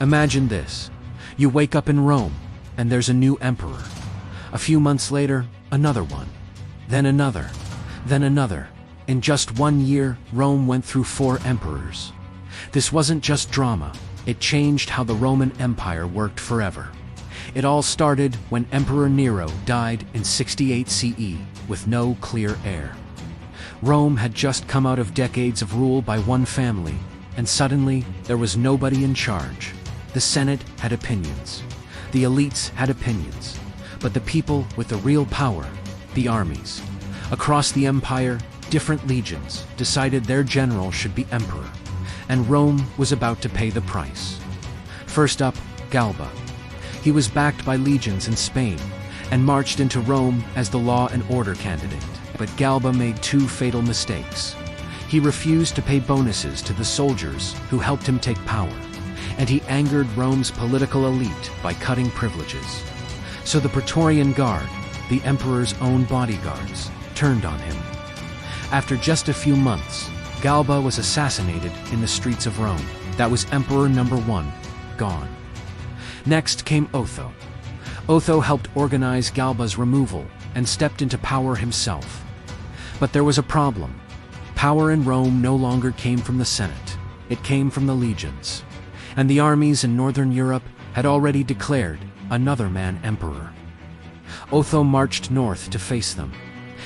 Imagine this. You wake up in Rome, and there's a new emperor. A few months later, another one. Then another. Then another. In just 1 year, Rome went through 4 emperors. This wasn't just drama. It changed how the Roman Empire worked forever. It all started when Emperor Nero died in 68 CE with no clear heir. Rome had just come out of decades of rule by one family, and suddenly there was nobody in charge. The Senate had opinions. The elites had opinions. But the people with the real power, the armies. Across the empire, different legions decided their general should be emperor, and Rome was about to pay the price. First up, Galba. He was backed by legions in Spain and marched into Rome as the law and order candidate. But Galba made 2 fatal mistakes. He refused to pay bonuses to the soldiers who helped him take power, and he angered Rome's political elite by cutting privileges. So the Praetorian Guard, the emperor's own bodyguards, turned on him. After just a few months, Galba was assassinated in the streets of Rome. That was Emperor number 1, gone. Next came Otho. Otho helped organize Galba's removal and stepped into power himself. But there was a problem. Power in Rome no longer came from the Senate. It came from the legions. And the armies in northern Europe had already declared another man emperor. Otho marched north to face them.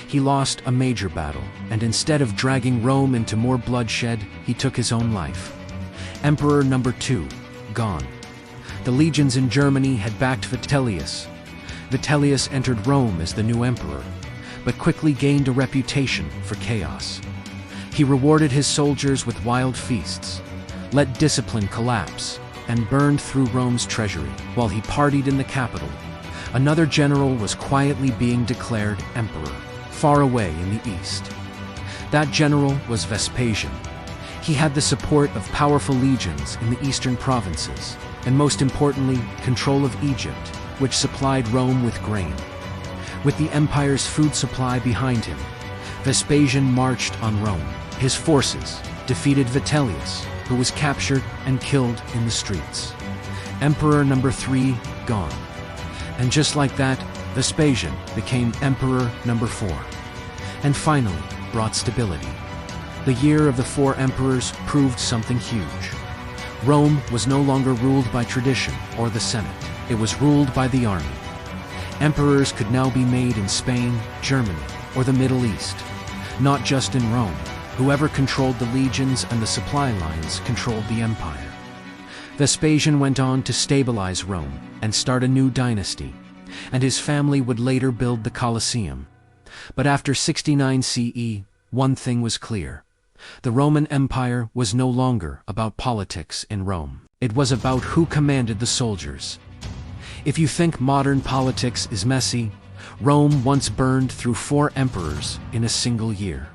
He lost a major battle, and instead of dragging Rome into more bloodshed, he took his own life. Emperor number 2, gone. The legions in Germany had backed Vitellius. Vitellius entered Rome as the new emperor, but quickly gained a reputation for chaos. He rewarded his soldiers with wild feasts, let discipline collapse, and burned through Rome's treasury while he partied in the capital. Another general was quietly being declared emperor, far away in the east. That general was Vespasian. He had the support of powerful legions in the eastern provinces, and most importantly, control of Egypt, which supplied Rome with grain. With the empire's food supply behind him, Vespasian marched on Rome. His forces defeated Vitellius, who was captured and killed in the streets. Emperor number 3, gone. And just like that, Vespasian became Emperor number 4, and finally brought stability. The year of the 4 emperors proved something huge. Rome was no longer ruled by tradition or the Senate. It was ruled by the army. Emperors could now be made in Spain, Germany, or the Middle East, not just in Rome. Whoever controlled the legions and the supply lines controlled the empire. Vespasian went on to stabilize Rome and start a new dynasty, and his family would later build the Colosseum. But after 69 CE, one thing was clear. The Roman Empire was no longer about politics in Rome. It was about who commanded the soldiers. If you think modern politics is messy, Rome once burned through 4 emperors in a single year.